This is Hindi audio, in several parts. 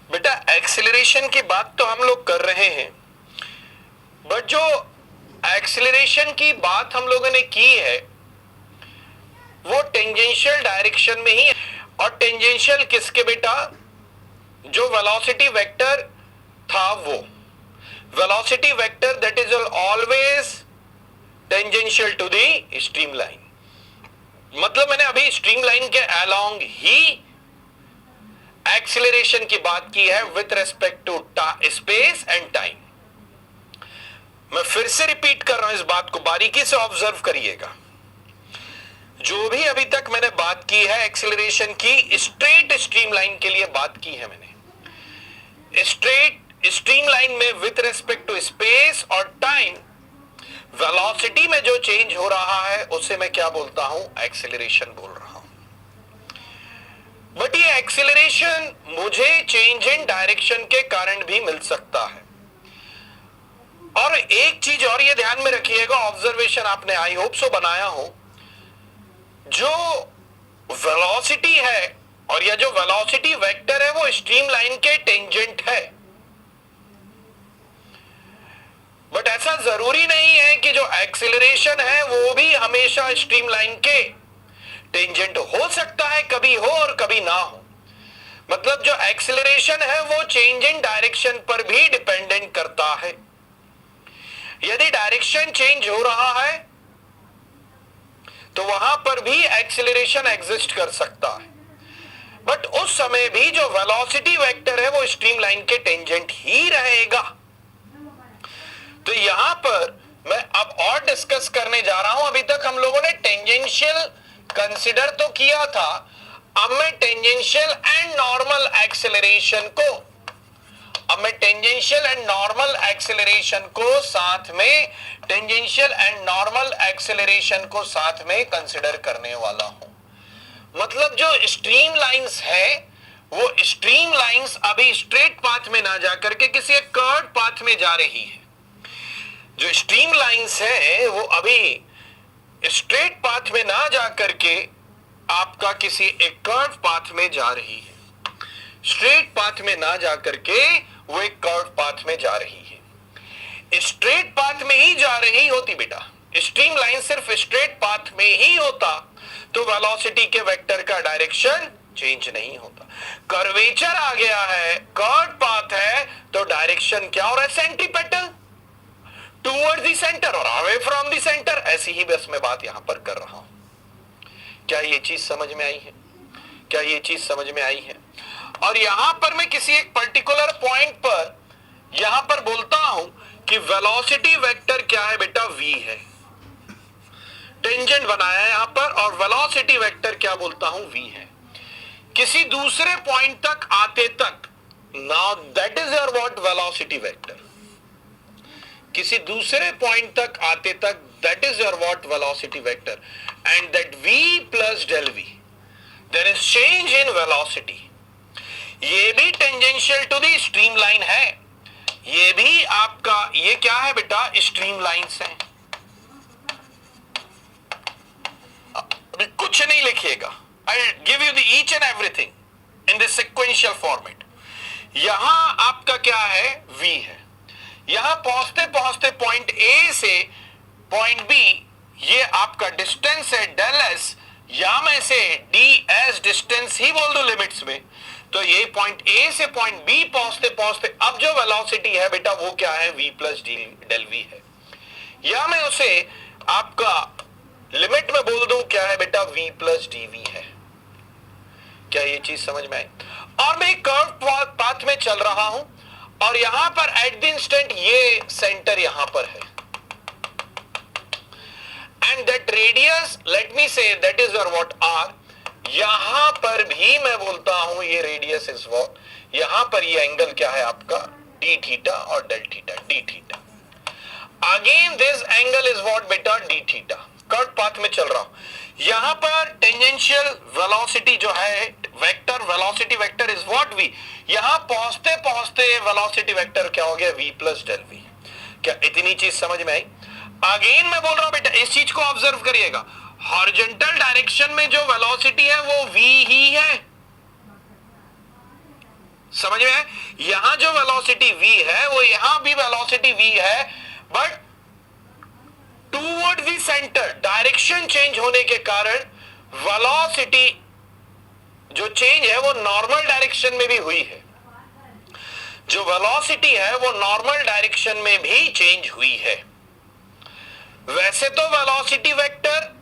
बेटा एक्सीलरेशन की बात तो हम लोग कर रहे हैं, बट जो एक्सीलरेशन की बात हम लोगों ने की है वो टेंजेंशियल डायरेक्शन में ही है। और टेंजेंशियल किसके बेटा? जो वेलोसिटी वेक्टर था वो velocity vector that is always tangential to the streamline. मतलब मैंने अभी स्ट्रीमलाइन के अलोंग ही एक्सीलरेशन की बात की है with respect to space and time. मैं फिर से रिपीट कर रहा हूं, इस बात को बारीकी से ऑब्जर्व करिएगा। जो भी अभी तक मैंने बात की है एक्सीलरेशन की, स्ट्रेट स्ट्रीमलाइन के लिए बात की है मैंने। स्ट्रेट स्ट्रीमलाइन में विथ रेस्पेक्ट टू स्पेस और टाइम वेलोसिटी में जो चेंज हो रहा है उसे मैं क्या बोलता हूं? एक्सीलरेशन बोल रहा हूं। बट ये एक्सीलरेशन मुझे चेंज इन डायरेक्शन के कारण भी मिल सकता है। और एक चीज और ये ध्यान में रखिएगा, ऑब्जर्वेशन आपने आई होप सो बनाया हो, जो वेलोसिटी है और यह जो वेलोसिटी वेक्टर है वो स्ट्रीमलाइन के टेंजेंट है। बट ऐसा जरूरी नहीं है कि जो एक्सीलरेशन है वो भी हमेशा स्ट्रीमलाइन के टेंजेंट हो सकता है, कभी हो और कभी ना हो। मतलब जो एक्सीलरेशन है वो चेंज इन डायरेक्शन पर भी डिपेंडेंट करता है। यदि डायरेक्शन चेंज हो रहा है तो वहां पर भी एक्सीलरेशन एग्जिस्ट कर सकता है, बट उस समय भी जो वेलोसिटी वेक्टर है वो स्ट्रीमलाइन के टेंजेंट ही रहेगा। तो यहां पर मैं अब और डिस्कस करने जा रहा हूं। अभी तक हम लोगों ने टेंजेंशियल कंसिडर तो किया था, अब मैं टेंजेंशियल एंड नॉर्मल एक्सेलरेशन को साथ में कंसिडर करने वाला हूं। मतलब जो स्ट्रीम लाइंस है वो स्ट्रीम लाइंस अभी स्ट्रेट पाथ में ना जाकर के किसी एक कर्व पाथ में जा रही है। जो स्ट्रीम लाइंस है वो अभी स्ट्रेट पाथ में ना जाकर के आपका किसी एक कर्व पाथ में जा रही है। स्ट्रेट पाथ में ना जाकर के वो एक कर्व पाथ में जा रही है। स्ट्रेट पाथ में ही जा रही होती बेटा, स्ट्रीम लाइन सिर्फ स्ट्रेट पाथ में ही होता तो वेलोसिटी के वेक्टर का डायरेक्शन चेंज नहीं होता। कर्वेचर आ गया है, कर्व पाथ है, तो डायरेक्शन क्या हो रहा है? सेंट्रीपेटल, टूवर्ड्स द सेंटर और अवे फ्रॉम द सेंटर। ऐसी ही बस मैं बात यहां पर कर रहा हूं। क्या ये चीज समझ में आई है? क्या ये चीज समझ में आई है? और यहां पर मैं किसी एक पर्टिकुलर पॉइंट पर यहां पर बोलता हूं कि वेलोसिटी वेक्टर क्या है बेटा? v है। टेंजेंट बनाया है यहां पर और वेलोसिटी वेक्टर क्या बोलता हूं? v है। किसी दूसरे पॉइंट तक आते तक, now that is your what? Velocity vector. किसी दूसरे पॉइंट तक आते तक that is your what? Velocity vector. And that v plus del v, there is change in velocity. ये भी tangential to the stream line है। ये भी आपका, ये क्या है बेटा? स्ट्रीम लाइंस है। अभी कुछ नहीं लिखिएगा, I give you the each and everything in this sequential format. यहां आपका क्या है? v है। यहां पहुंचते पहुंचते पॉइंट A से पॉइंट B, ये आपका डिस्टेंस है डेल s, या मैं इसे ds डिस्टेंस ही बोल दूं लिमिट्स में। तो ये पॉइंट A से पॉइंट B पहुंचते पहुंचते अब जो वेलोसिटी है बेटा वो क्या है? v प्लस डेल v है। या मैं उसे आपका लिमिट में बोल दूं क्या है बेटा? v प्लस dv है। क्या ये चीज समझ में आई? और मैं एक कर्व पाथ में चल रहा हूं और यहां पर एट द इंस्टेंट ये सेंटर यहां पर है, and that radius, let me say that is your what? r। यहां पर भी मैं बोलता हूं ये रेडियस इज व्हाट, यहां पर ये एंगल क्या है आपका डी थीटा और del theta, D theta. Again this angle is what बेटा डी थीटा, कर्व पाथ में चल रहा हूं। यहां पर टेंजेंशियल वेलोसिटी जो है vector, velocity vector is what V, यहां पहुंचते पहुंचते वेलोसिटी वेक्टर क्या हो गया वी प्लस डेल वी। क्या इतनी चीज समझ में आई? अगेन मैं बोल रहा हूं बेटा इस चीज को ऑब्जर्व करिएगा, हॉरिजॉन्टल डायरेक्शन में जो वेलोसिटी है वो v ही है, समझ में है? यहां जो वेलोसिटी v है वो यहां भी वेलोसिटी v है, but toward the centre direction change होने के कारण वेलोसिटी जो चेंज है वो नॉर्मल डायरेक्शन में भी हुई है, जो वेलोसिटी है वो नॉर्मल डायरेक्शन में भी चेंज हुई है। वैसे तो वेलोसिटी वेक्टर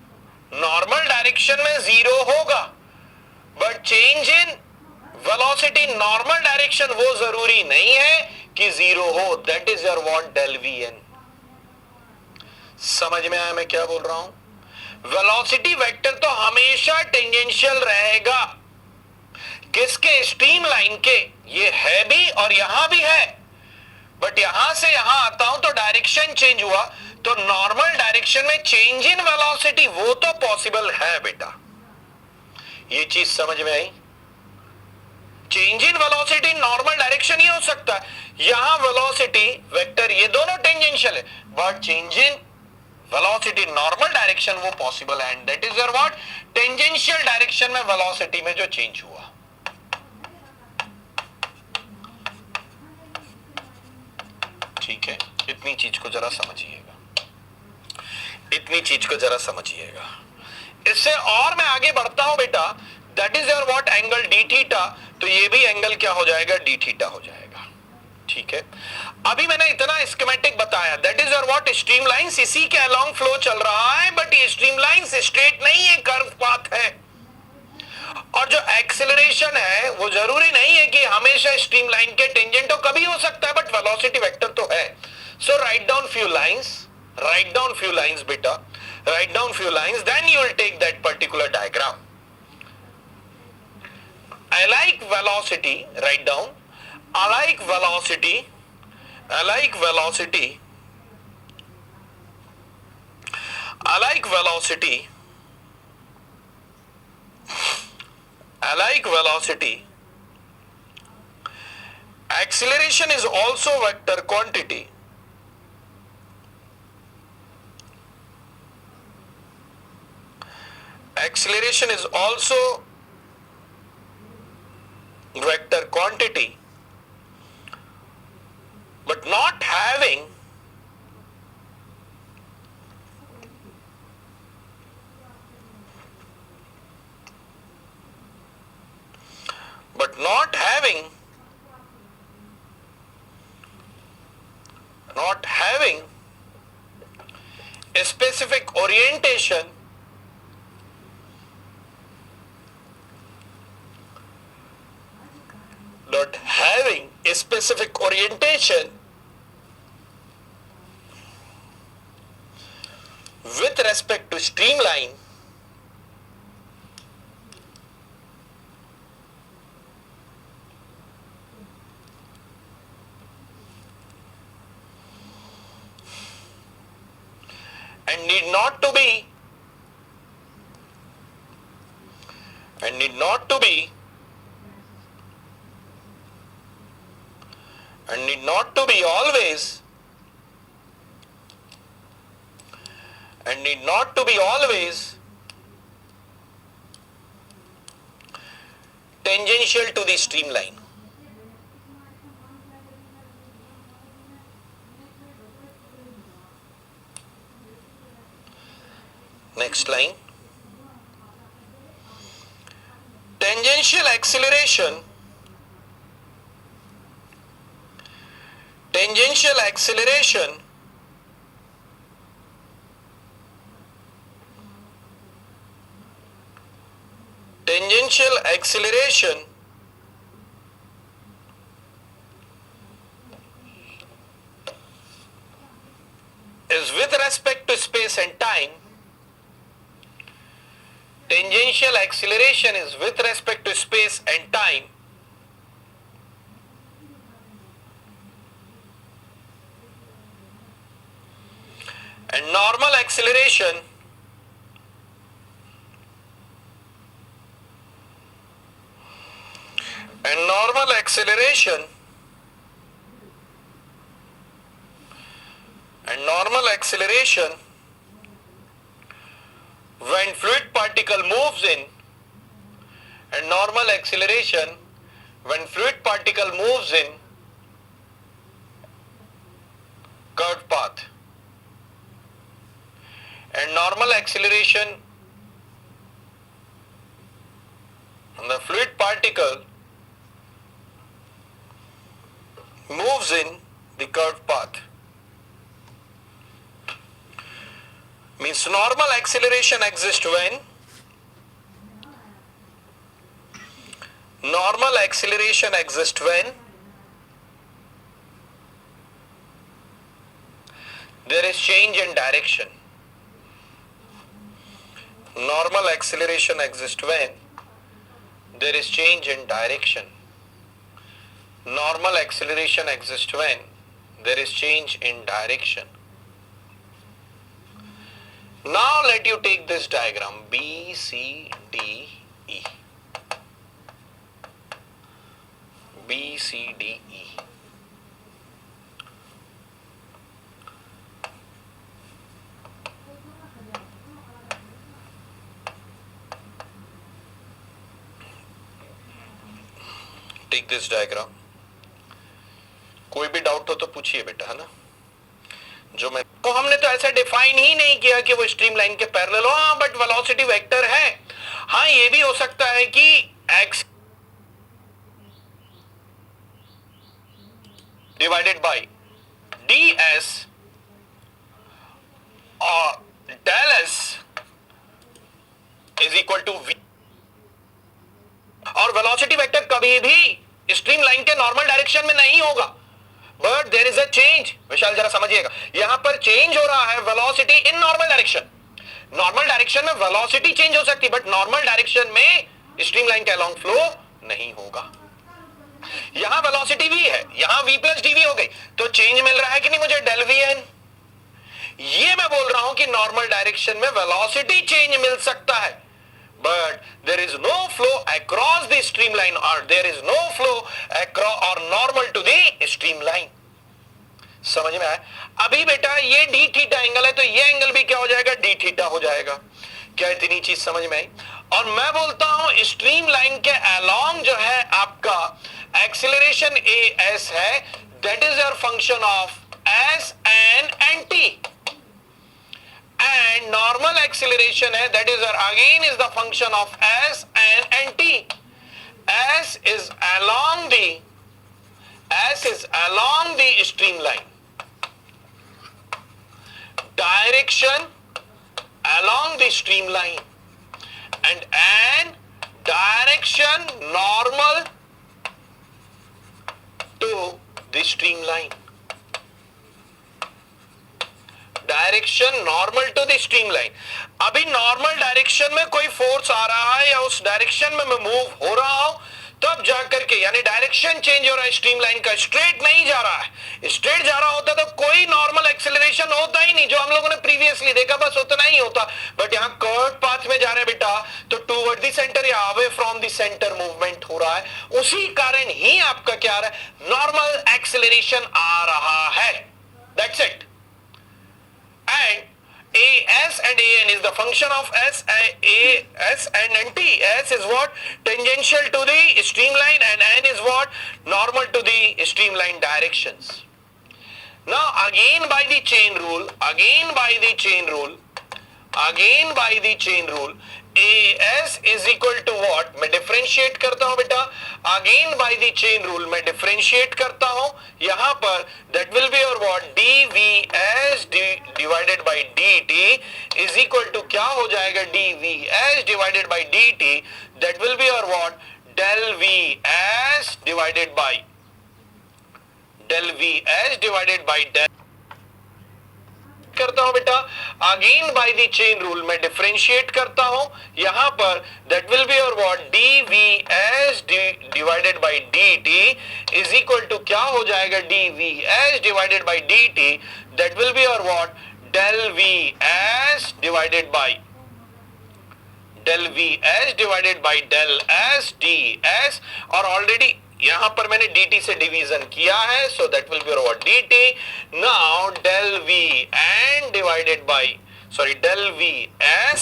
नॉर्मल डायरेक्शन में जीरो होगा, but change in velocity normal direction वो जरूरी नहीं है कि जीरो हो, that is your what del V N. समझ में आया मैं क्या बोल रहा हूं? वेलोसिटी वेक्टर तो हमेशा टेंजेंशियल रहेगा, किसके? स्ट्रीम लाइन के। ये है भी और यहां भी है, बट यहां से यहां आता हूं तो डायरेक्शन चेंज हुआ, तो नॉर्मल डायरेक्शन में चेंज इन वेलोसिटी वो तो पॉसिबल है बेटा। ये चीज समझ में आई? Change in velocity normal direction ही हो सकता है, यहां वेलोसिटी वेक्टर ये दोनों टेंजेंशियल है, but change in velocity normal direction वो पॉसिबल है, and that is your what tangential direction में वेलोसिटी में जो चेंज हुआ। ठीक है, इतनी चीज को जरा समझिएगा, इतनी चीज को जरा समझिएगा। इससे और मैं आगे बढ़ता हूं बेटा, that is your what angle D theta, तो ये भी एंगल क्या हो जाएगा डी थीटा हो जाएगा। ठीक है, अभी मैंने इतना स्कीमेटिक बताया, that is your what stream lines इसी के अलोंग फ्लो चल रहा है, बट ये स्ट्रीम लाइंस स्ट्रेट नहीं है, कर्व पाथ है। और जो एक्सेलरेशन है वो जरूरी नहीं है कि हमेशा स्ट्रीम लाइन के टेंजेंट हो, कभी हो सकता है, बट वेलोसिटी वेक्टर तो है। So write down few lines, write down few lines beta, write down few lines, then you will take that particular diagram. I like velocity, write down, I like velocity, I like velocity, I like velocity, I like velocity. Acceleration is also vector quantity. Acceleration is also vector quantity, but not having a specific orientation with respect to streamline and need not to be always tangential to the streamline. Next line. Tangential acceleration is with respect to space and time. tangential acceleration is with respect to space and time, and normal acceleration when fluid particle moves in, and normal acceleration when fluid particle moves in curved path, and normal acceleration when the fluid particle moves in the curved path. Means normal acceleration exists when there is change in direction. Normal acceleration exists when there is change in direction. Normal acceleration exists when there is change in direction. Now let you take this diagram B, C, D, E. B, C, D, E. Take this diagram. कोई भी डाउट हो तो पूछिए बेटा, है ना? जो मैं तो हमने तो ऐसा डिफाइन ही नहीं किया कि वो स्ट्रीमलाइन के पैरेलल हो, हाँ, बट वेलोसिटी वेक्टर है. हाँ, ये भी हो सकता है कि x डिवाइडेड बाय ds और del s is equal to v, और वेलोसिटी वेक्टर कभी भी स्ट्रीमलाइन के नॉर्मल डायरेक्शन में नहीं होगा, but there is a change. Vishal जरा समझिएगा, यहां पर चेंज हो रहा है velocity in normal direction. Normal direction में वेलोसिटी चेंज हो सकती है, बट नॉर्मल डायरेक्शन में स्ट्रीमलाइन के अलोंग फ्लो नहीं होगा. यहां वेलोसिटी v है, यहां v प्लस dv हो गई, तो चेंज मिल रहा है कि नहीं मुझे डेल vn. ये मैं बोल रहा हूं कि नॉर्मल डायरेक्शन में वेलोसिटी चेंज मिल सकता है, but there is no flow across the streamline, or there is no flow across or normal to the streamline. समझ में आया? अभी बेटा ये d थीटा एंगल है, तो ये एंगल भी क्या हो जाएगा? d थीटा हो जाएगा. क्या इतनी चीज समझ में आई? और मैं बोलता हूं स्ट्रीमलाइन के अलोंग जो है आपका एक्सीलरेशन as है, that is your function of s and t. And normal acceleration है, that is again is the function of s and t. S is along the streamline. Direction along the streamline, and direction normal to the streamline. Direction normal to the streamline. अभी नॉर्मल डायरेक्शन में कोई फोर्स आ रहा है या उस डायरेक्शन में मैं मूव हो रहा हूं, तब जाकर के, यानी डायरेक्शन चेंज हो रहा है स्ट्रीमलाइन का, स्ट्रेट नहीं जा रहा है. स्ट्रेट जा रहा होता तो कोई नॉर्मल एक्सेलरेशन होता ही नहीं, जो हम लोगों ने प्रीवियसली देखा, बस उतना ही होता. बट यहां कर्व पाथ में जा रहे बेटा, तो टुवर्ड द सेंटर या away from the centre movement हो रहा है. उसी कारण ही आपका क्या आ रहा है? नॉर्मल एक्सेलरेशन आ रहा है. That's it. And as and an is the function of s and t. S is what? Tangential to the streamline, and n is what? Normal to the streamline directions. Now again by the chain rule, as is equal to what? मैं डिफरेंशिएट करता हूं बेटा, again by the chain rule मैं डिफरेंशिएट करता हूं. यहां पर दैट विल बी और what? dvs divided by dt is equal to क्या हो जाएगा? dvs divided by dt, that will be और what? del vs divided by del करता हूं बेटा, again by the chain rule मैं डिफरेंशिएट करता हूं, यहां पर दैट विल बी और what dvs divided by dt is equal to क्या हो जाएगा, dvs divided by dt, that will be और what del vs divided by del vs divided by del s ds, और ऑलरेडी यहां पर मैंने dt से डिवीजन किया है, so that will be what dt, now del v and divided by del vs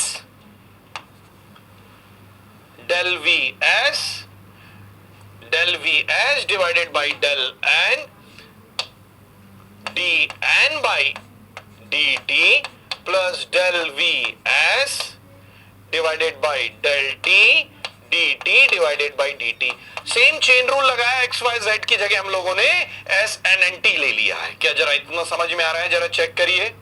divided by del n dn by dt plus del vs divided by del t dt divided by dt। Same chain rule लगाया, एक्स वाई जेड की जगह हम लोगों ने एस एन एन टी ले लिया है। क्या जरा इतना समझ में आ रहा है, जरा चेक करिए।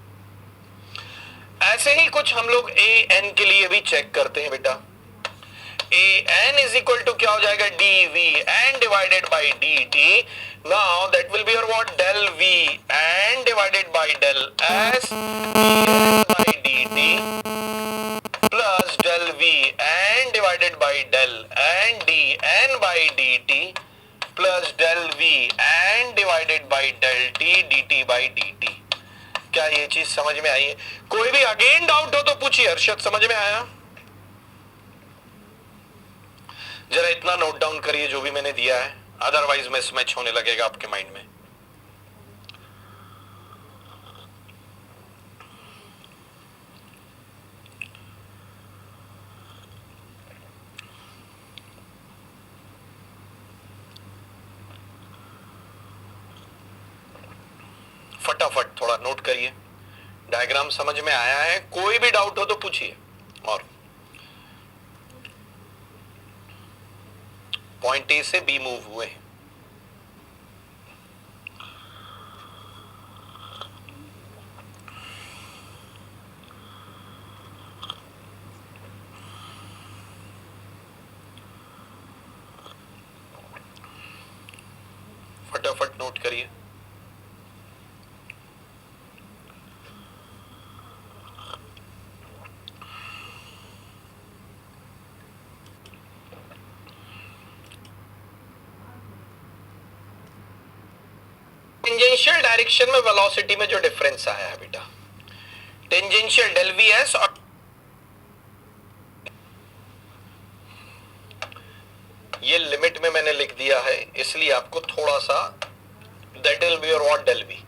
ऐसे ही कुछ हम लोग ए एन के लिए भी चेक करते हैं बेटा। A N is equal to क्या हो जाएगा, D V N divided by D T, now that will be your what del V N divided by del S by D T plus del v n divided by del n dn by dt plus del v n divided by del t dt by dt। क्या ये चीज समझ में आई है? कोई भी अगेन डाउट हो तो पूछिए। अर्शद समझ में आया? जरा इतना नोट डाउन करिए जो भी मैंने दिया है, अदरवाइज मिसमैच होने लगेगा आपके माइंड में। फटाफट थोड़ा नोट करिए। डायग्राम समझ में आया है? कोई भी डाउट हो तो पूछिए। और पॉइंट ए से बी मूव हुए, फटाफट नोट करिए। टेंजेंशियल डायरेक्शन में वेलोसिटी में जो डिफरेंस आया है बेटा, टेंजेंशियल डेल वी एस और ये लिमिट में मैंने लिख दिया है, इसलिए आपको थोड़ा सा दैट विल बी और व्हाट डेल वी,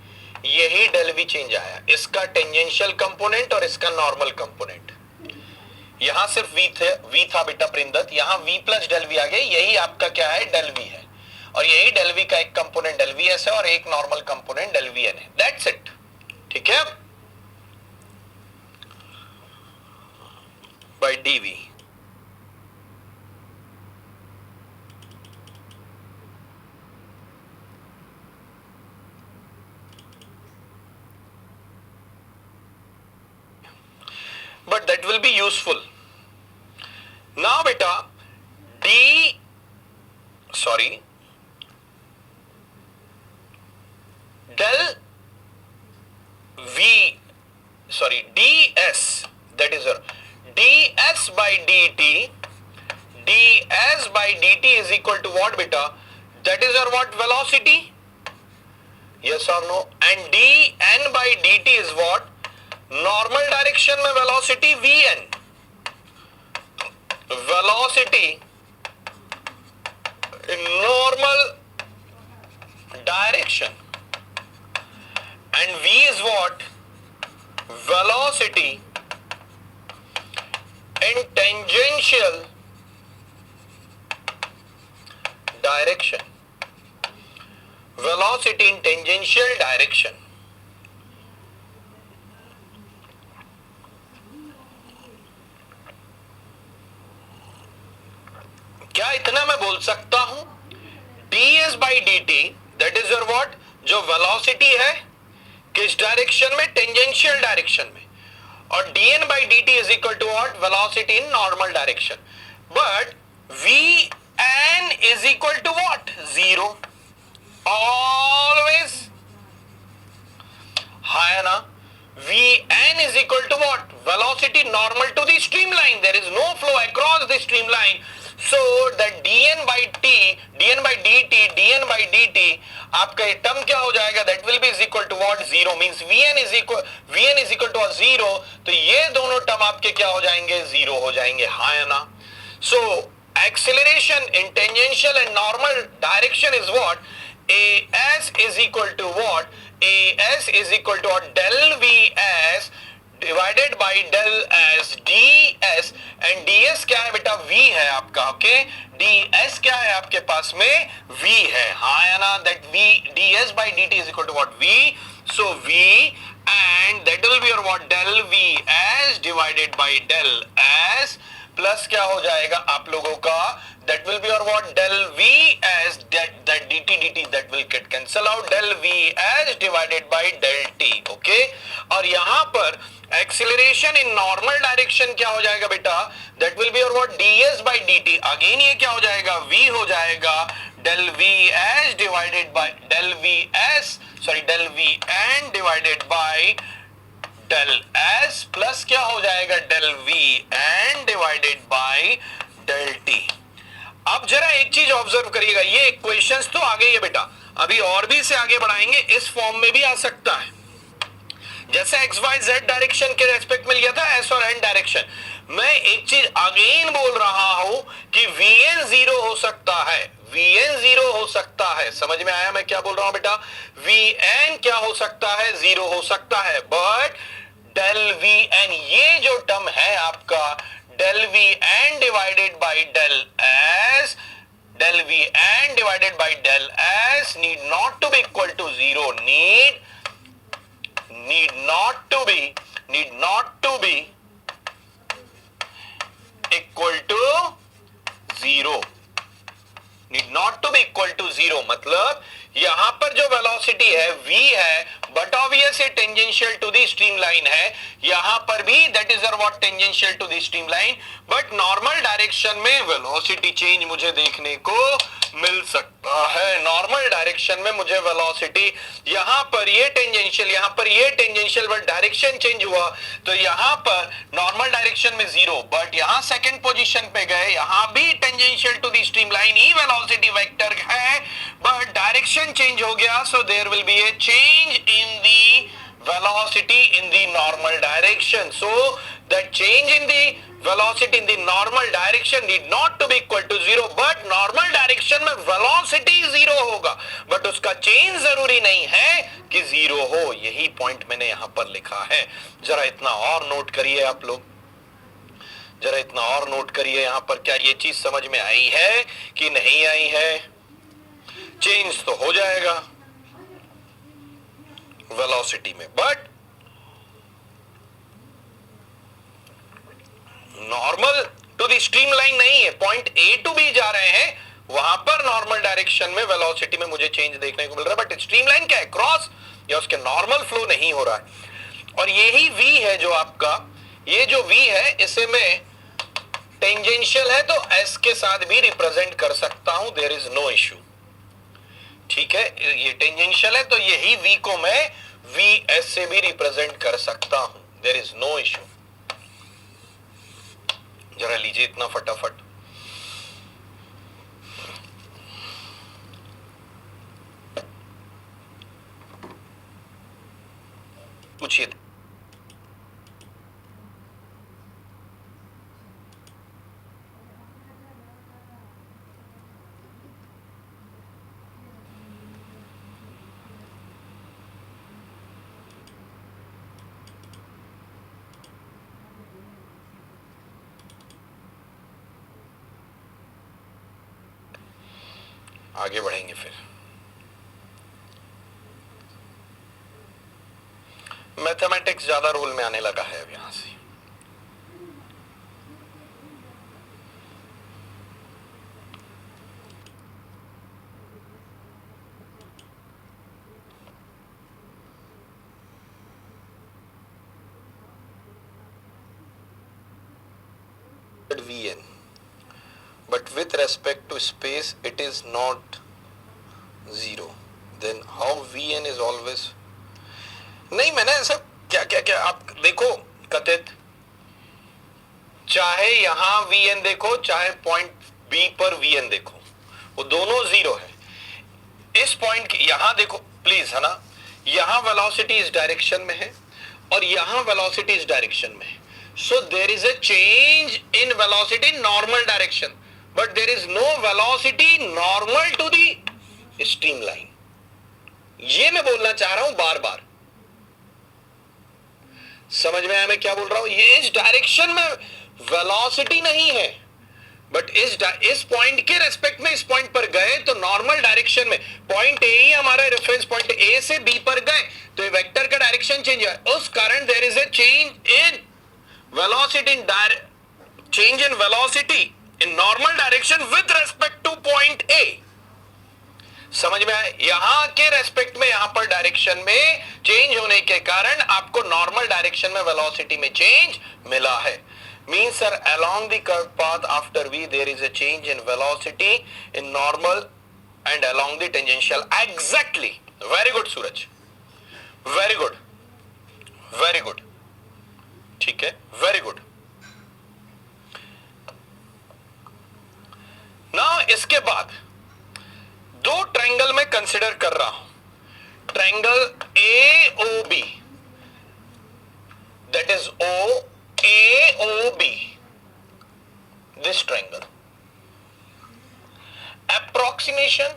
यही डेल वी चेंज आया, इसका टेंजेंशियल कंपोनेंट और इसका नॉर्मल कंपोनेंट। यहां सिर्फ वी था बेटा प्रिंदत, यहां वी प्लस डेल वी आ गया, यही आपका क्या है, डेल वी है, और यही डेल वी का एक कंपोनेंट डेल वी एस है और एक normal component del V N है। That's it. ठीक है, by D V. But that will be useful. Now beta ds, that is ds by dt, ds by dt is equal to what beta? That is our what, velocity? Yes or no? And dn by dt is what? Normal direction में velocity vn, velocity in normal direction, and v is what, velocity in tangential direction, velocity in tangential direction. क्या इतना मैं बोल सकता हूं, ds by D T that is your what, जो वेलोसिटी है किस डायरेक्शन में, टेंजेंशियल डायरेक्शन में, और dn by D T is equal to what, velocity in normal direction. But vn is equal to what, zero always, है ना? Vn is equal to what? Velocity normal to the streamline. There is no flow across the streamline. So that dn by t, dn by dt, dn by dt, आपका ये टर्म क्या हो जाएगा? That will be is equal to what? Zero. Means Vn is equal to zero. तो ये दोनों टर्म आपके क्या हो जाएंगे? Zero हो जाएंगे. हाँ या ना? So acceleration in tangential and normal direction is what? As is equal to what? As is equal to what? Del Vs divided by del S ds, and ds क्या है बेटा? V है आपका. ओके, ds क्या है आपके पास में? V है. हाँ या ना? That V ds by dt is equal to what? V. So V, and that will be your what? Del V S divided by del S plus क्या हो जाएगा आप लोगों का? That will be your what? Del V as that dt dt that will get cancel out. Del V as divided by del t. Okay? और यहाँ पर acceleration in normal direction क्या हो जाएगा बेटा? That will be your what? ds by dt. Again ये क्या हो जाएगा? V हो जाएगा. Del V as divided by del V s, sorry, del V n divided by del S plus क्या हो जाएगा? del V n divided by del T. अब जरा एक चीज ऑब्जर्व करिएगा, ये इक्वेशंस तो आ गई है बेटा, अभी और भी इसे आगे बढ़ाएंगे, इस फॉर्म में भी आ सकता है. जैसे एक्स वाई जेड डायरेक्शन के रेस्पेक्ट में लिया था एस और एन डायरेक्शन. मैं एक चीज अगेन बोल रहा हूं कि Vn जीरो हो सकता है. Vn जीरो हो सकता है. समझ में आया मैं क्या बोल रहा हूं बेटा? Vn क्या हो सकता है? जीरो हो सकता है. बट del Vn, ये जो टर्म है आपका del Vn divided by del S, del Vn divided by del S need not to be equal to zero. Need not to be equal to zero. Need not to be equal to zero. मतलब यहां पर जो वेलोसिटी है v है, बट ऑब्वियस ये टेंजेंशियल टू द स्ट्रीमलाइन है. यहां पर भी that is what? Tangential to the streamline. But normal direction में वेलोसिटी चेंज मुझे देखने को मिल सकता है. नॉर्मल डायरेक्शन में मुझे वेलोसिटी, यहां पर ये टेंजेंशियल, यहां पर ये टेंजेंशियल, बट डायरेक्शन चेंज हुआ तो यहां पर नॉर्मल डायरेक्शन में जीरो, बट यहां सेकंड पोजीशन पे गए, यहां भी टेंजेंशियल टू द स्ट्रीमलाइन ही वेलोसिटी वेक्टर है, बट डायरेक्शन चेंज हो गया. So there will be a change in the velocity in the normal direction. So that change in the velocity in the normal direction need not to be equal to zero, but normal direction में velocity zero होगा, but उसका change जरूरी नहीं है कि zero हो. यही point मैंने यहां पर लिखा है. जरा इतना और नोट करिए आप लोग, जरा इतना और नोट करिए यहां पर. क्या ये चीज समझ में आई है कि नहीं आई है? चेंज तो हो जाएगा वेलोसिटी में, but normal to the streamline नहीं है. पॉइंट ए टू बी जा रहे हैं, वहां पर नॉर्मल डायरेक्शन में वेलोसिटी में मुझे चेंज देखने को मिल रहा है, बट स्ट्रीमलाइन क्या है? क्रॉस या उसके नॉर्मल फ्लो नहीं हो रहा है. और यही v है जो आपका, ये जो v है इसे मैं टेंजेंशियल है तो s के साथ भी रिप्रेजेंट कर सकता हूं. There is no issue. ठीक है, ये टेंजेंशियल है तो यही v को मैं vs से भी रिप्रेजेंट कर सकता हूं. There is no issue. जरा लीजिए इतना फटाफट. पूछिए. आगे बढ़ेंगे फिर. मैथमेटिक्स ज्यादा रोल में आने लगा है अब यहां से. Vn, but with respect to space it is not zero. Then how Vn is always, नहीं मैंने ऐसा क्या क्या क्या आप देखो कथित, चाहे यहां वीएन देखो चाहे पॉइंट बी पर वीएन देखो, वो दोनों जीरो है। इस पॉइंट यहां देखो प्लीज, है ना, यहां वेलोसिटी इस डायरेक्शन में है और यहां वेलोसिटी इस डायरेक्शन में है। So there is a change in velocity normal direction, but there is no velocity normal to the streamline. ये मैं बोलना चाह रहा हूं बार बार, समझ में आया मैं क्या बोल रहा हूं? ये इस डायरेक्शन में वेलोसिटी नहीं है, बट इस पॉइंट के रेस्पेक्ट में इस पॉइंट पर गए तो नॉर्मल डायरेक्शन में, पॉइंट ए ही हमारा रेफरेंस पॉइंट, ए से बी पर गए तो ये वेक्टर का डायरेक्शन चेंज है, उस कारण there is a change in velocity in change in velocity in normal direction with respect to point A. समझ में आया? यहां के रेस्पेक्ट में यहां पर डायरेक्शन में चेंज होने के कारण आपको नॉर्मल डायरेक्शन में वेलोसिटी में चेंज मिला है। Means sir, along the curved path after V there is a change in velocity in normal and along the tangential. Exactly. Very good Suraj. Very good. Very good. ठीक है, very good. Now इसके बाद दो ट्रायंगल में कंसिडर कर रहा हूं, triangle AOB, that is AOB, this triangle. Approximation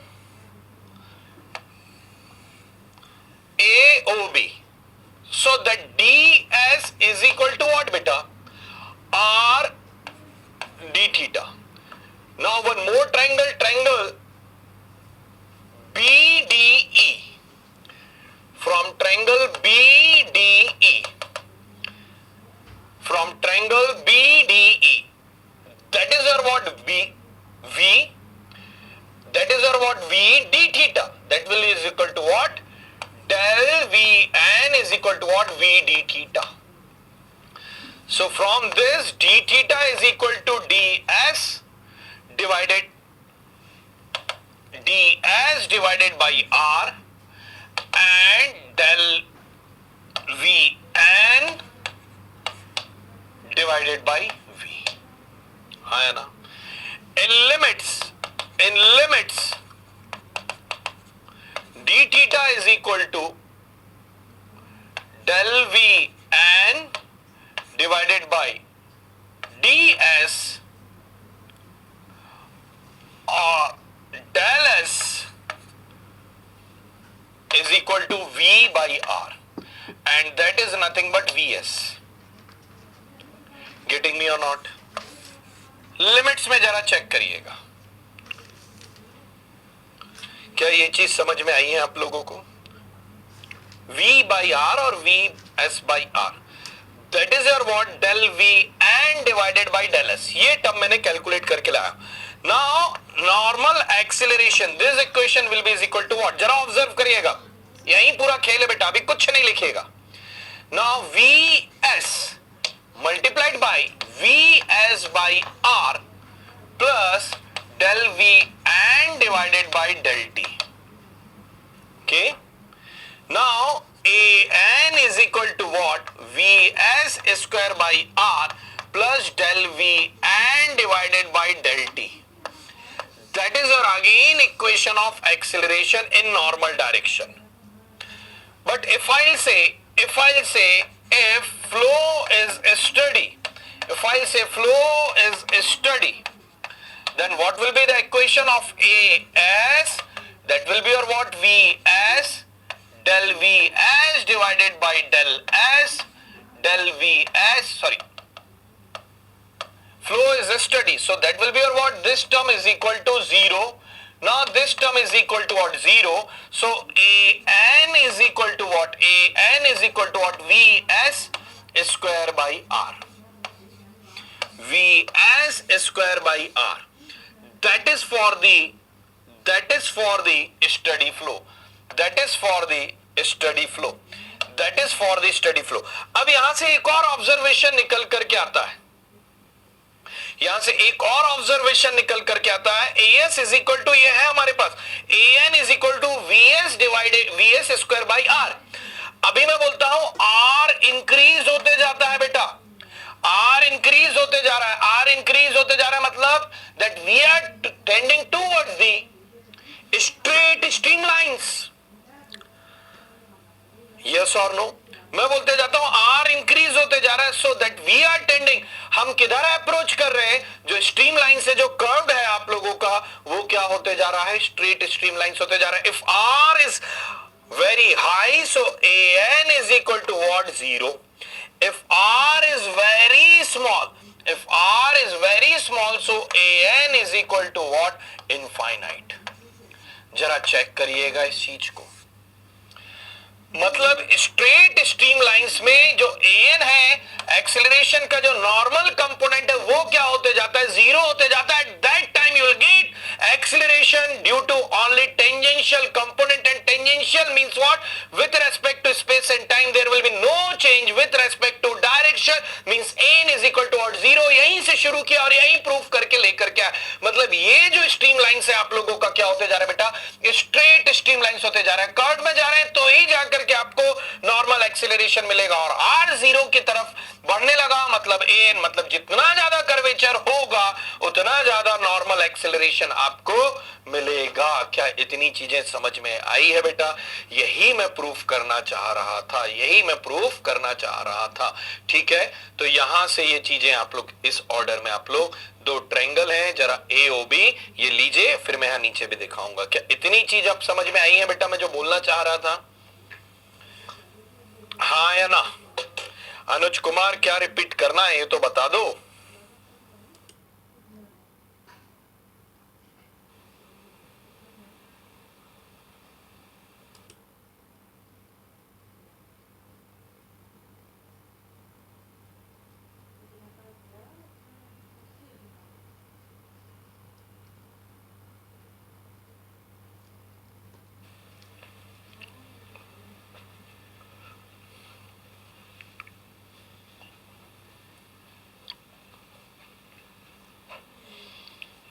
AOB. So that DS is equal to what beta? R d theta. Now one more triangle, triangle BDE. From triangle BDE. From triangle BDE, that is our what V, that is our what V d theta, that will is equal to what? Del Vn is equal to what? V d theta. So from this d theta is equal to ds divided by R and del Vn divided by V. है ना? In limits d theta is equal to del V n divided by ds or del s is equal to V by R, and that is nothing but Vs. Getting me or not? Limits में जरा चेक करिएगा, क्या ये चीज समझ में आई है आप लोगों को? V by R और Vs by R, that is your what? Del V and divided by del S. ये टर्म मैंने कैलकुलेट करके लाया। Now normal acceleration, this equation will be is equal to what? जरा ऑब्जर्व करिएगा, यही पूरा खेल है बेटा, अभी कुछ नहीं लिखिएगा। Now Vs multiplied by Vs by R plus del V and divided by del T. Okay. Now An is equal to what? Vs square by R plus del V and divided by del T. That is our again equation of acceleration in normal direction. But if I'll say if flow is steady, if I say flow is steady, then what will be the equation of As? That will be your what? Vs del Vs divided by del S del Vs, sorry, flow is steady, so that will be your what? This term is equal to 0. Now this term is equal to what? 0. So An is equal to what? An is equal to what? Vs square by R. Vs square by R. That is for the steady flow. That is for the steady flow. That is for the steady flow. अब यहां से एक और ऑब्जर्वेशन निकल करके आता है, यहां से एक और ऑब्जर्वेशन निकल करके आता है। As इज इक्वल टू ये है हमारे पास, An is equal to Vs divided Vs square by R। अभी मैं बोलता हूं आर इंक्रीज होते जाता है बेटा, आर इंक्रीज होते जा रहा है, आर इंक्रीज होते जा रहा है, मतलब that we are tending towards the straight streamlines. Yes और नो? मैं बोलते जाता हूं आर इंक्रीज होते जा रहा है, so that we are tending, हम किधर अप्रोच कर रहे हैं, जो स्ट्रीम लाइन से जो कर्व है आप लोगों का, वो क्या होते जा रहा है, स्ट्रेट स्ट्रीम लाइंस होते जा रहा है। If R is very high, so A N is equal to what, 0। if r is very small, if r is very small, so an is equal to what, infinite। जरा चेक करिएगा इस चीज को, मतलब स्ट्रेट स्ट्रीम लाइंस में जो an है, एक्सेलरेशन का जो नॉर्मल कंपोनेंट है, वो क्या होते जाता है, 0 होते जाता है। At that time you will get acceleration due to only tangential component, and tangential means what, with respect to space and time there will be no change with respect to direction, means n is equal to what, 0। यहीं से शुरू किया और यहीं प्रूफ करके लेकर क्या, मतलब ये जो स्ट्रीम लाइन से आप लोगों का क्या होते जा रहा है बेटा, स्ट्रेट स्ट्रीम लाइंस होते जा रहे हैं, कर्व में जा रहे हैं, तो ही जाकर के आपको नॉर्मल एक्सेलरेशन मिलेगा। और r 0 की तरफ बढ़ने लगा, मतलब an, मतलब जितना ज्यादा कर्वेचर होगा उतना ज्यादा नॉर्मल एक्सेलरेशन आपको मिलेगा। क्या इतनी चीजें समझ में आई है बेटा? यही मैं प्रूफ करना चाह रहा था, यही मैं प्रूफ करना चाह रहा था। ठीक है, तो यहां से ये चीजें आप लोग इस ऑर्डर में, आप लोग दो ट्रायंगल हैं, जरा ए ओ बी ये लीजिए, फिर मैं यहां नीचे भी दिखाऊंगा। क्या इतनी चीज अब समझ में आई है बेटा, मैं जो बोलना चाह रहा था? हाँ या ना? अनुज कुमार, क्या रिपीट करना है ये तो बता दो।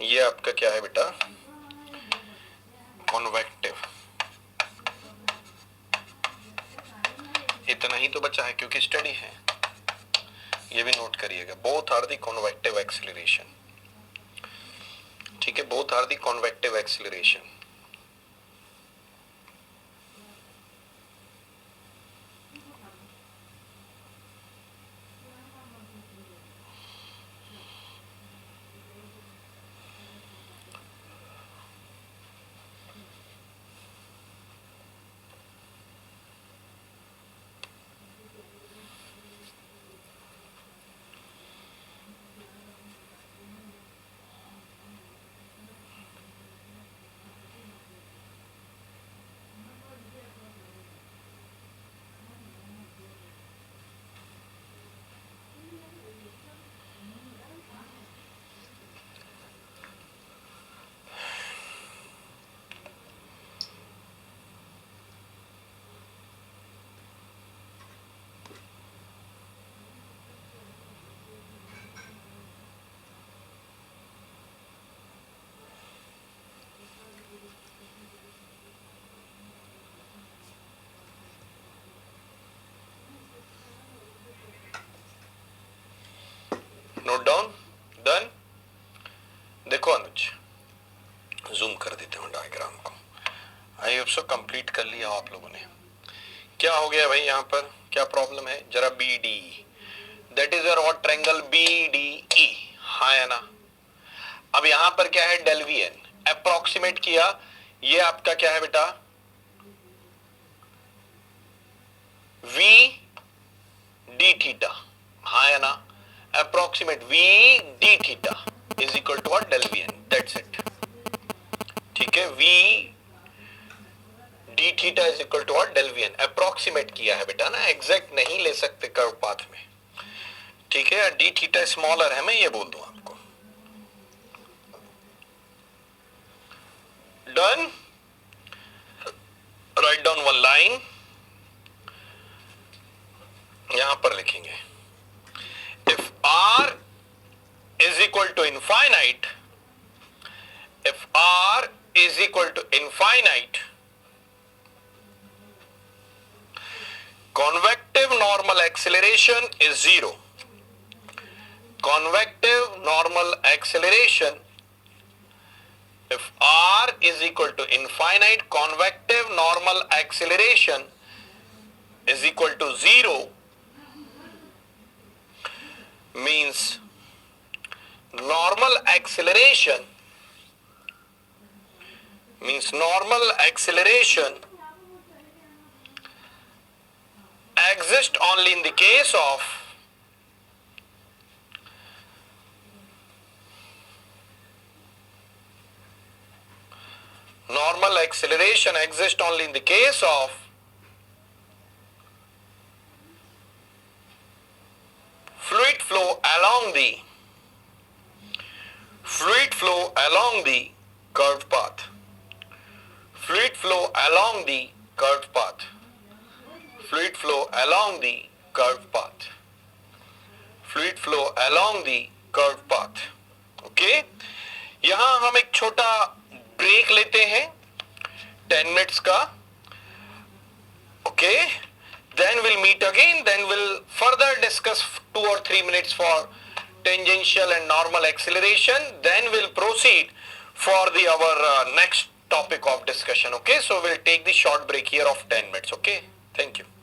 ये आपका क्या है बेटा, कॉन्वेक्टिव। इतना ही तो बचा है क्योंकि स्टडी है, ये भी नोट करिएगा। Both are the convective acceleration. ठीक है, both are the convective acceleration. Note down, done. देखो अनुज, जूम कर देते हूं डायग्राम को। आई होप सो कंप्लीट कर लिया आप लोगों ने। क्या हो गया भाई, यहां पर क्या प्रॉब्लम है? जरा B D, that is your what, triangle B D E. हाँ या ना? अब यहां पर क्या है, डेल वी एन अप्रोक्सीमेट किया, ये आपका क्या है बेटा, वी डी थीटा। हाँ या ना? approximate v d theta is equal to what, del v n, that's it। ठीक है, v d theta is equal to what, del v n। approximate किया है बेटा ना, एग्जैक्ट नहीं ले सकते कर्व पाथ में। ठीक है, d theta स्मॉलर है, मैं ये बोल दूं आपको। Done. Write down one line, यहां पर लिखेंगे if r is equal to infinite, if r is equal to infinite, normal acceleration is 0. Convective normal acceleration, if r is equal to infinite, convective normal acceleration is equal to 0, means normal acceleration exists only in the case of fluid flow along the curved path. Fluid flow along the curved path. Fluid flow along the curved path. Fluid flow along the curved path. Okay? यहां हम एक छोटा ब्रेक लेते हैं 10 minutes का. Okay? Then we'll meet again. Then we'll further discuss 2 or 3 minutes for tangential and normal acceleration. Then we'll proceed for our next topic of discussion. Okay? So we'll take the short break here of 10 minutes. Okay? Thank you.